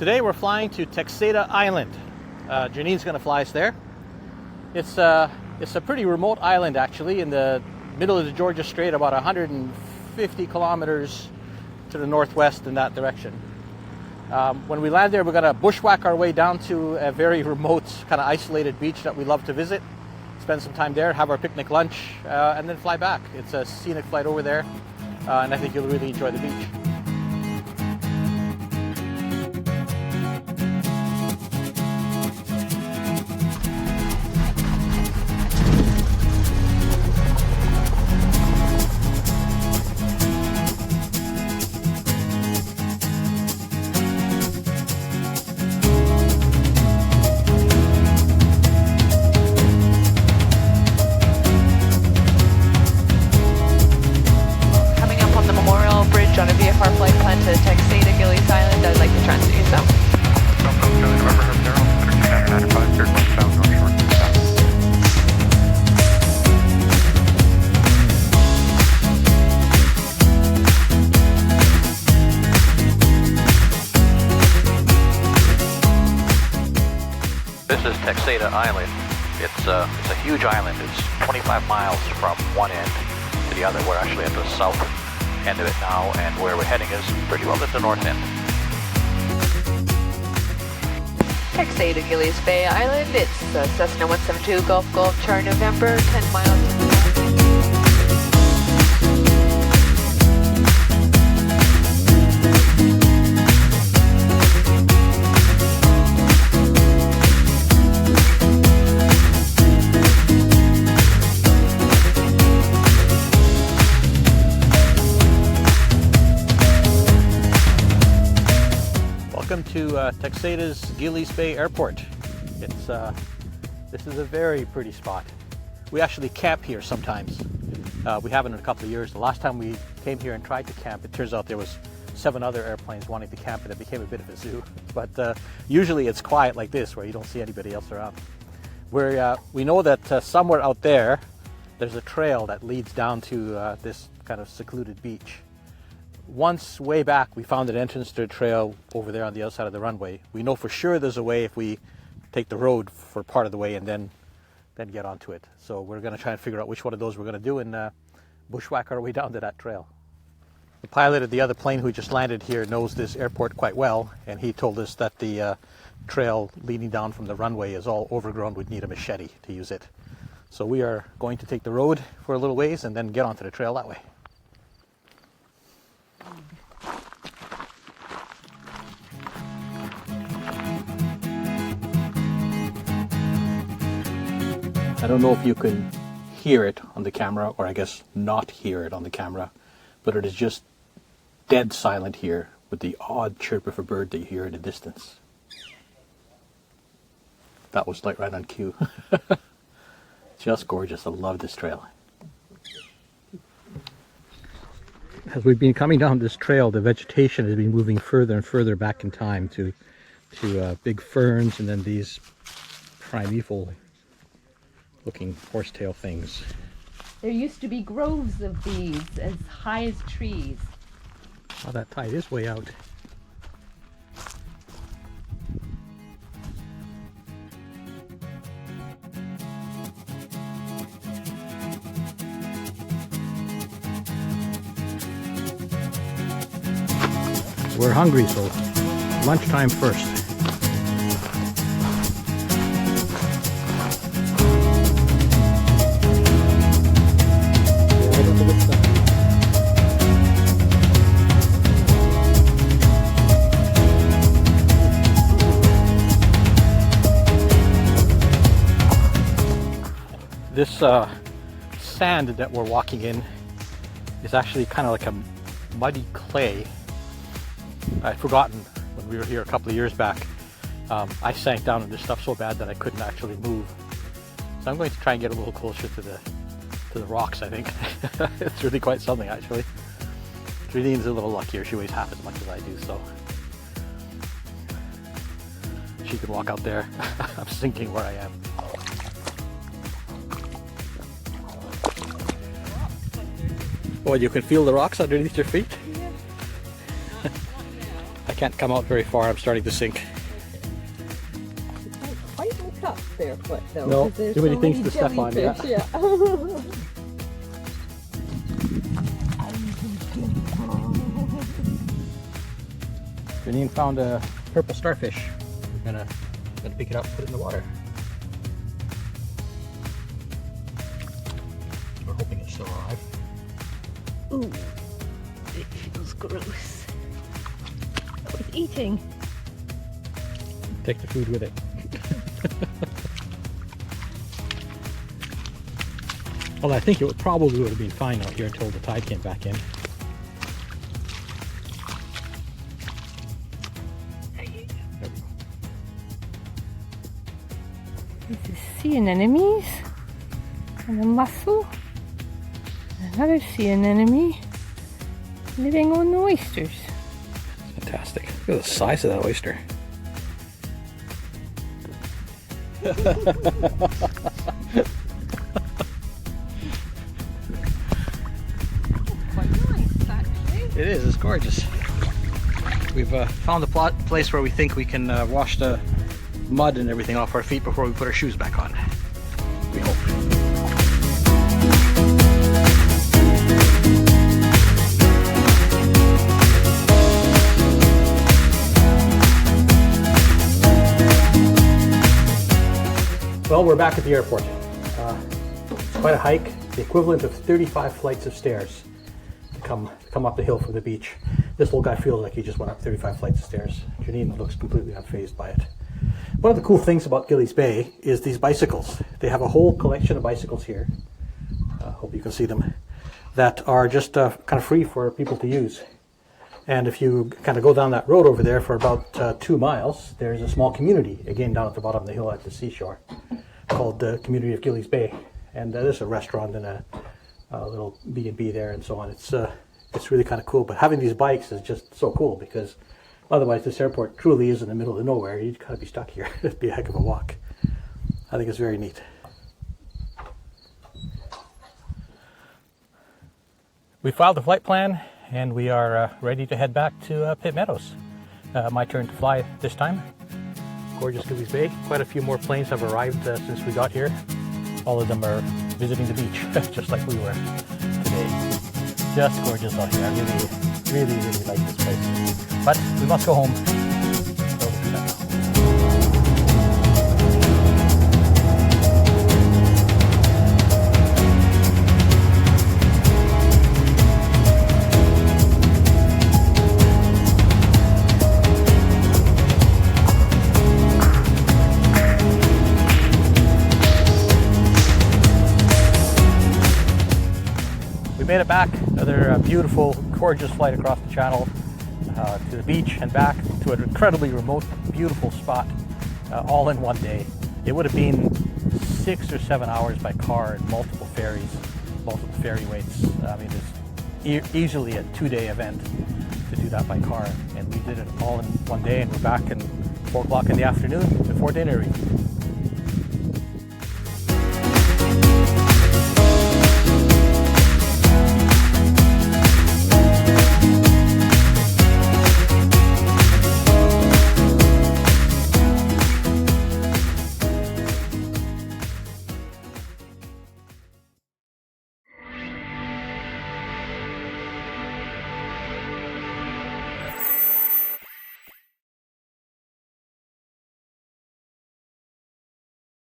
Today we're flying to Texada Island. Janine's going to fly us there. It's a pretty remote island actually, in the middle of the Georgia Strait, about 150 kilometers to the northwest in that direction. When we land there, we're going to bushwhack our way down to a very remote, kind of isolated beach that we love to visit, spend some time there, have our picnic lunch, and then fly back. It's a scenic flight over there, and I think you'll really enjoy the beach. This is Texada Island. It's a huge island. It's 25 miles from one end to the other. We're actually at the south end of it now, and where we're heading is pretty well at the north end. Texada Gillies Bay Island. It's Cessna 172 Golf Char November, 10 miles. Welcome to Texada's Gillies Bay Airport. This is a very pretty spot. We actually camp here sometimes. We haven't in a couple of years. The last time we came here and tried to camp, it turns out there was 7 other airplanes wanting to camp, and it became a bit of a zoo. But usually it's quiet like this, where you don't see anybody else around. We know that somewhere out there, there's a trail that leads down to this kind of secluded beach. Once, way back, we found an entrance to a trail over there on the other side of the runway. We know for sure there's a way if we take the road for part of the way and then get onto it. So we're going to try and figure out which one of those we're going to do and bushwhack our way down to that trail. The pilot of the other plane who just landed here knows this airport quite well, and he told us that the trail leading down from the runway is all overgrown. We'd need a machete to use it. So we are going to take the road for a little ways and then get onto the trail that way. I don't know if you can hear it on the camera, or I guess not hear it on the camera, but it is just dead silent here with the odd chirp of a bird that you hear in the distance. That was like right on cue. Just gorgeous. I love this trail. As we've been coming down this trail, the vegetation has been moving further and further back in time to big ferns, and then these primeval looking horsetail things. There used to be groves of these as high as trees. Oh, that tide is way out. We're hungry, so lunchtime first. This sand that we're walking in is actually kind of like a muddy clay. I'd forgotten when we were here a couple of years back. I sank down in this stuff so bad that I couldn't actually move. So I'm going to try and get a little closer to the rocks, I think. It's really quite something, actually. Janine's a little luckier. She weighs half as much as I do, so she can walk out there. I'm sinking where I am. Oh, you can feel the rocks underneath your feet? I can't come out very far. I'm starting to sink. Don't quite look up barefoot though. No, 'cause there's too many so things to step on, yeah. jellyfish, yeah. Janine found a purple starfish. We're gonna pick it up and put it in the water. We're hoping it's still alive. Ooh, it feels gross. Oh, it's eating. Take the food with it. Well, I think it probably would have been fine out here until the tide came back in. This is sea anemones and a mussel. Another sea anemone living on the oysters. Fantastic. Look at the size of that oyster. Quite nice, actually. It is, it's gorgeous. We've found a place where we think we can wash the mud and everything off our feet before we put our shoes back on. We hope. Well, we're back at the airport. It's quite a hike, the equivalent of 35 flights of stairs to come up the hill from the beach. This little guy feels like he just went up 35 flights of stairs. Janine looks completely unfazed by it. One of the cool things about Gillies Bay is these bicycles. They have a whole collection of bicycles here. Hope you can see them. That are just kind of free for people to use. And if you kind of go down that road over there for about 2 miles, there's a small community, again down at the bottom of the hill at the seashore, called the Community of Gillies Bay. And there's a restaurant and a little B&B there and so on. It's really kind of cool. But having these bikes is just so cool because otherwise this airport truly is in the middle of nowhere. You'd kind of be stuck here. It'd be a heck of a walk. I think it's very neat. We filed the flight plan and we are ready to head back to Pitt Meadows. My turn to fly this time. Gorgeous Gillies Bay. Quite a few more planes have arrived since we got here. All of them are visiting the beach, just like we were today. Just gorgeous out here. I really like this place. But we must go home. So we'll do that now. We made it back. Another beautiful, gorgeous flight across the channel to the beach and back to an incredibly remote, beautiful spot, all in one day. It would have been 6 or 7 hours by car and multiple ferries, multiple ferry waits. I mean, it's easily a 2-day event to do that by car. And we did it all in one day and we're back at 4 o'clock in the afternoon before dinner.